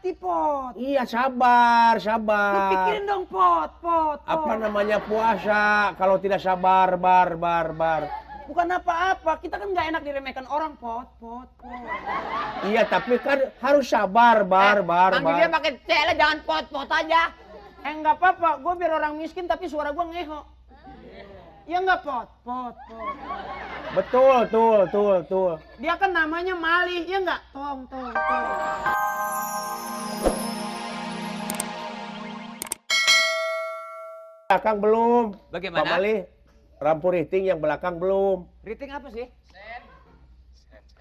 hati, Pot. Iya, sabar, Lu sabar. pikirin dong, Pot. Apa namanya puasa kalau tidak sabar, bar. Bukan apa-apa, kita kan nggak enak diremehkan orang, Pot. Iya, tapi kan harus sabar, bar. Manggilnya pakai C lah, jangan pot aja. Nggak apa-apa, gue biar orang miskin tapi suara gue ngeho. Ya nggak, Pot. Betul, tuh. Dia kan namanya Mali, ya nggak? Tong. Belakang belum. Bagaimana? Pak Mali, rampu riting yang belakang belum. Riting apa sih?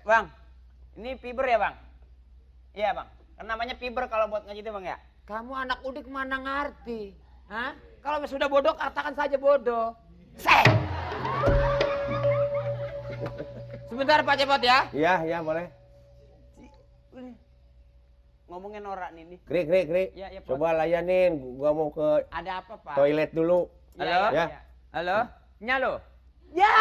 Bang, ini fiber ya, Bang? Iya, Bang. Kan namanya fiber kalau buat ngaji itu, Bang, ya? Kamu anak udik mana ngerti? Hah? Kalau sudah bodoh, katakan saja bodoh. Set! Sebentar Pak Cepot ya. Iya, boleh. Ngomongin norak nih. Krik. Ya, Pot. Coba layanin, gua mau ke Ada apa, Pak? toilet dulu. Halo? Ya. Halo? Nyalo? Ya!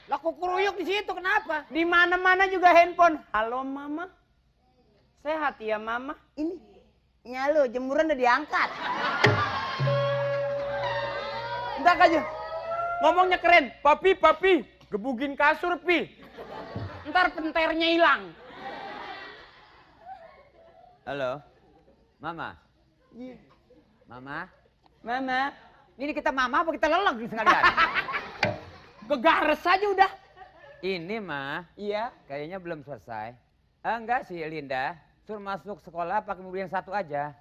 Lah kukuruyuk di situ kenapa? Di mana-mana juga handphone. Halo, Mama. Sehat ya, Mama? Ini nyalo, jemuran udah diangkat. Entar aja. Ngomongnya keren. Papi, gebugin kasur, Pi. Ntar penternya hilang. Halo? Mama? Iya. Mama? Mama, Ini kita mama apa kita leleg di sekalian? kegares aja udah. Ini mah Iya. kayaknya belum selesai. Enggak sih Linda, suruh masuk sekolah pakai mobil yang satu aja.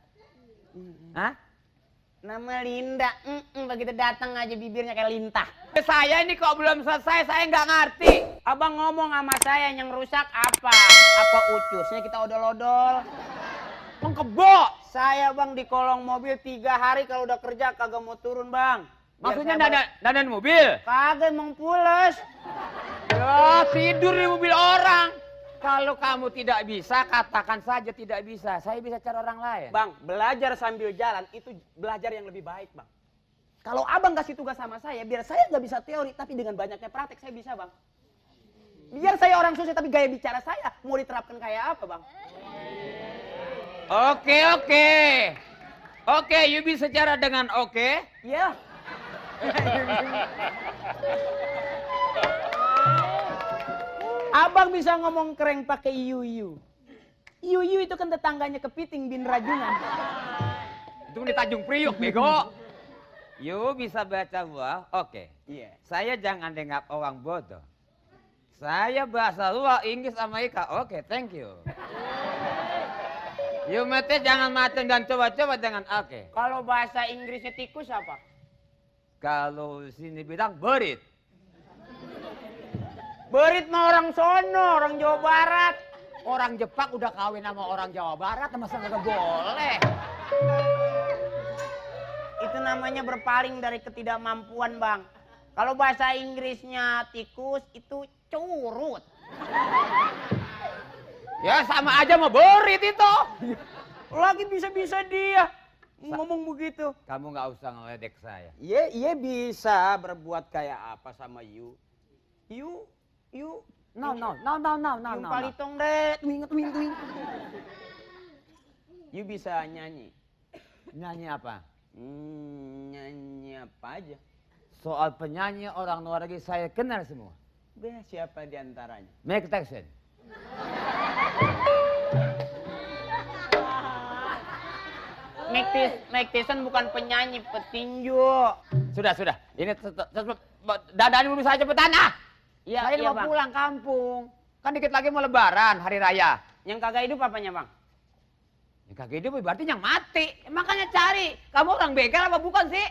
Hah? Nama Linda. Begitu datang aja bibirnya kayak lintah. Saya ini kok belum selesai, saya nggak ngerti. Abang ngomong sama saya yang rusak apa? Apa ucusnya kita odol-odol? Mengkebo. Saya, Bang, di kolong mobil 3 hari kalau udah kerja kagak mau turun, Bang. Biar Maksudnya saya dandan mobil? kagak emang pules. Ya tidur di mobil orang. Kalau kamu tidak bisa, katakan saja tidak bisa. Saya bisa cari orang lain. Bang, belajar sambil jalan itu belajar yang lebih baik, Bang. Kalau abang kasih tugas sama saya, biar saya nggak bisa teori, tapi dengan banyaknya praktek saya bisa, Bang. Biar saya orang susah, tapi gaya bicara saya mau diterapkan kayak apa, Bang? Oke, you bisa cara dengan oke. Iya. Abang bisa ngomong keren pakai yuyu. Yuyu itu kan tetangganya Kepiting bin Rajungan. Itu di Tanjung Priuk, bego. You bisa baca gua, oke. Iya. Saya jangan dengar orang bodoh. Saya bahasa luar Inggris Amerika, oke, thank you. You mete jangan mati dan coba-coba dengan oke. Kalau bahasa Inggrisnya tikus apa? Kalau sini bilang berit. Berit mah orang sono, orang Jawa Barat. Orang Jepang udah kawin sama orang Jawa Barat, masa nggak boleh? Itu namanya berpaling dari ketidakmampuan, Bang. Kalau bahasa Inggrisnya tikus itu curut. Ya sama aja mau berit itu. Lagi bisa-bisa dia ngomong begitu. Kamu nggak usah ngeledek saya. Iya bisa berbuat kayak apa sama you. You. No. Yung palitong deh. Twing. You bisa nyanyi. Nyanyi apa? Nyanyi apa aja. Soal penyanyi orang luar negeri saya kenal semua. Siapa di antaranya? Mike Tyson. Mike Tyson bukan penyanyi, petinju. Sudah. Ini dadaan dulu saya cepetan ah. Iya, Saya mau Bang. pulang kampung. Kan dikit lagi mau lebaran, hari raya. Yang kagak hidup apanya, Bang? Yang kagak hidup berarti yang mati. Makanya cari. Kamu orang begal apa bukan sih?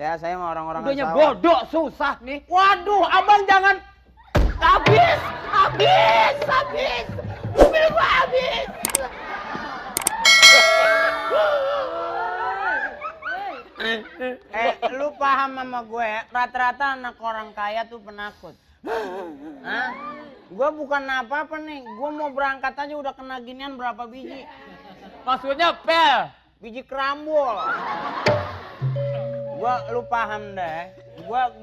Ya, saya mau orang-orang Udahnya bodoh, susah nih. Waduh, abang jangan. Habis. Mobil gua habis. Lu paham sama gue, rata-rata anak orang kaya tuh penakut. Hah? Gue bukan apa-apa nih, gue mau berangkat aja udah kena ginian berapa biji. Maksudnya pel. Biji kerambol. Lu paham deh,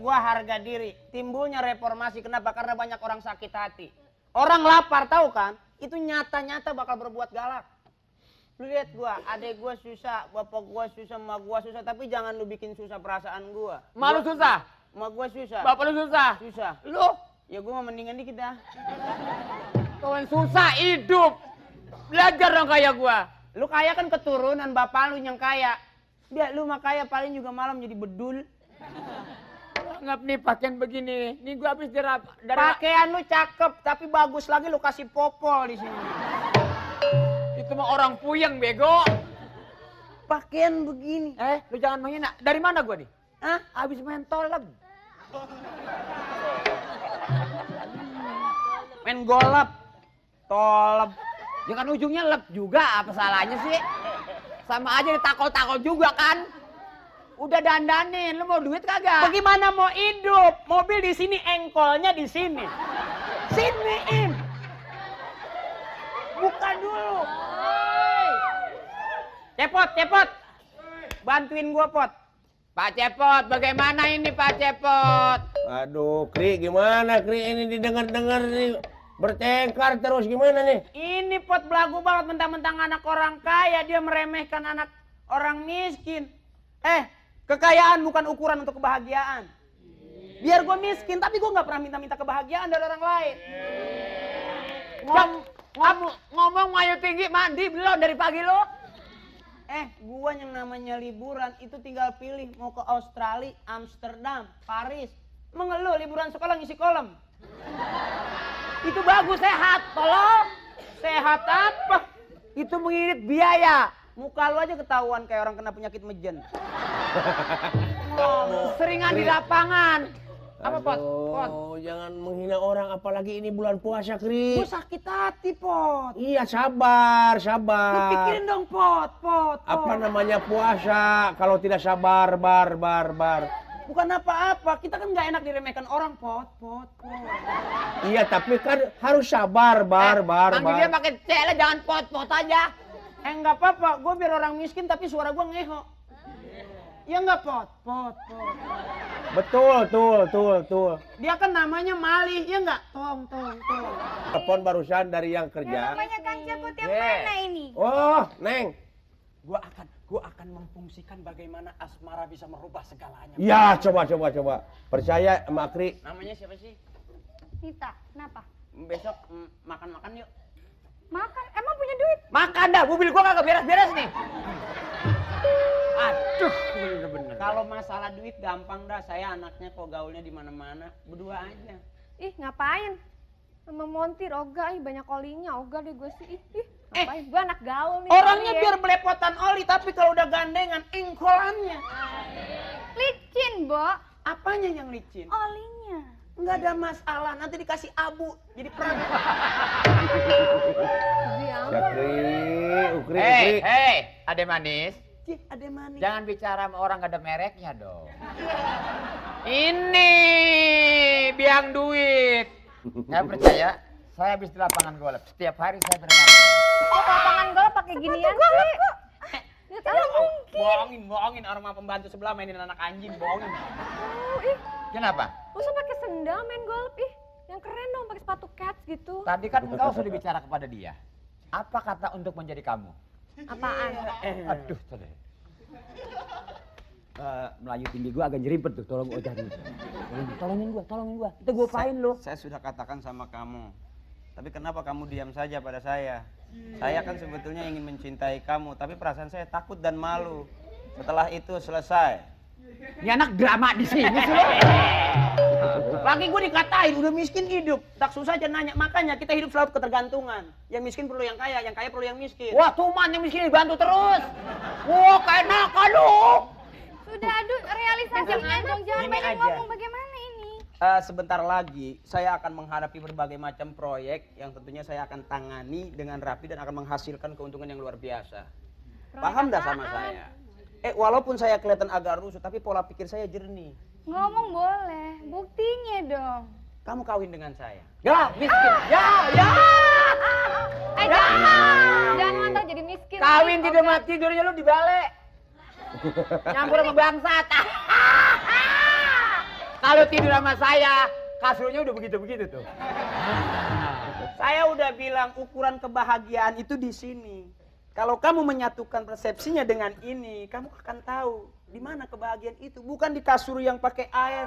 gua harga diri. Timbulnya reformasi, kenapa? Karena banyak orang sakit hati. Orang lapar tahu kan? Itu nyata-nyata bakal berbuat galak. Lu lihat gua, adek gua susah, bapak gua susah, emak gua susah, tapi jangan lu bikin susah perasaan gua. Malu susah, Emak gua susah. bapak lu susah. Susah. Lu Ya gua mah mendingan dikit dah. kawan susah hidup. Belajar dong kayak gua. Lu kaya kan keturunan bapak lu yang kaya. Biar lu mah kaya paling juga malam jadi bedul. Ngap nih pakaian begini. Nih gua habis dari Pakaian lu cakep, tapi bagus lagi lu kasih popol di sini. itu mah orang puyeng bego. Pakaian begini. Lu jangan menghina. Dari mana gua nih? Hah? Habis main toleb. Main golap. Tolep. Ya kan ujungnya lep juga, apa salahnya sih? Sama aja ditakol-takol juga kan? Udah dandanin, lu mau duit kagak? Bagaimana mau hidup? Mobil di sini, engkolnya di sini. Siniin. Buka dulu. Cepot, cepot. Bantuin gua, Pot. Pak Cepot, bagaimana ini Pak Cepot? Aduh, Kri, gimana Kri ini didengar-dengar nih bertengkar terus gimana nih? Ini Pot belagu banget mentang-mentang anak orang kaya, dia meremehkan anak orang miskin. Kekayaan bukan ukuran untuk kebahagiaan. Biar gue miskin, tapi gue nggak pernah minta-minta kebahagiaan dari orang lain. Ngomong ayo tinggi, mandi belum dari pagi lo? Gua yang namanya liburan itu tinggal pilih mau ke Australia, Amsterdam, Paris. Mengeluh liburan sekolah ngisi kolam. Itu bagus, sehat, tolong. Sehat apa? Itu mengirit biaya. Muka lu aja ketahuan kayak orang kena penyakit mejen. Seringan di lapangan. Apa Pot? Aduh, jangan menghina orang apalagi ini bulan puasa, Kri. Gue sakit hati, Pot. Iya, sabar, Lu sabar. pikirin dong, Pot. Apa namanya puasa kalau tidak sabar, bar. Bukan apa-apa, kita kan nggak enak diremehkan orang, Pot. Iya, tapi kan harus sabar, bar. Panggil dia pakai cele, jangan pot aja. Nggak apa-apa, gue biar orang miskin tapi suara gue ngeho. Ya nggak, Pot. Betul, tuh. Dia kan namanya Malih, ya nggak? Tong. Telepon barusan dari yang kerja. Namanya Kang Cepot yang mana ini? Oh, Neng. Gua akan memfungsikan bagaimana asmara bisa merubah segalanya. Ya, coba. Percaya sama Kri. Namanya siapa sih? Nita, kenapa? Besok makan-makan yuk. Makan, emang punya duit? Makan dah, mobil gua kagak beres-beres nih. Aduh, bener-bener. Kalau masalah duit gampang dah, saya anaknya kok gaulnya di mana-mana, berdua aja. Ih, ngapain? Sama montir, ogah, banyak olinya, ogah deh gue sih. Ih, ngapain? Gue anak gaul nih. Orangnya sorry biar belepotan oli, tapi kalau udah gandengan, engkolannya. licin, Bo. Apanya yang licin? Olinya. Nggak ada masalah, nanti dikasih abu, jadi perang. Ya, Kri. Hei, Ade manis. Ada manis. Jangan bicara sama orang gak ada mereknya dong. Ini biang duit. Nggak percaya? Saya habis di lapangan golf. Setiap hari saya bermain. Kok lapangan golf pakai ginian sih? Nggak tahu mungkin. Bohongin orang sama pembantu sebelah mainin anak anjing, bohongin. Ih, Kenapa? lu usah pakai sendal main golf. Ih, yang keren dong pakai sepatu cats gitu. Tadi kan engkau sudah bicara kepada dia. Apa kata untuk menjadi kamu? Apaan? Aduh, sorry. Melayu tinggi gua agak nyerimpet tuh, tolong ojah dulu. Tolongin gua. Itu gua apain lu? Saya sudah katakan sama kamu. Tapi kenapa kamu diam saja pada saya? Saya kan sebetulnya ingin mencintai kamu, tapi perasaan saya takut dan malu. Setelah itu selesai. Ini anak drama di sini sih lu. Lagi gue dikatain udah miskin hidup, tak susah aja nanya. Makanya kita hidup selalu ketergantungan. Yang miskin perlu yang kaya perlu yang miskin. Wah, tuman yang miskin dibantu terus. Wah, kayak nakal lu. Sudah, aduh, realisasinya dong. Jangan Gini banyak aja. ngomong bagaimana ini. Sebentar lagi saya akan menghadapi berbagai macam proyek yang tentunya saya akan tangani dengan rapi dan akan menghasilkan keuntungan yang luar biasa. Paham dah sama saya? Walaupun saya kelihatan agak rusuh, tapi pola pikir saya jernih. Ngomong boleh, buktinya dong. Kamu kawin dengan saya. Ya, miskin. Ya. Jangan mantap jadi miskin. Kawin Oke. tidak mati tidurnya lu di balik. Nyampur sama bangsat. Kalau tidur sama saya, kasurnya udah begitu-begitu tuh. Saya udah bilang ukuran kebahagiaan itu di sini. Kalau kamu menyatukan persepsinya dengan ini, kamu akan tahu di mana kebahagiaan itu. Bukan di kasur yang pakai air.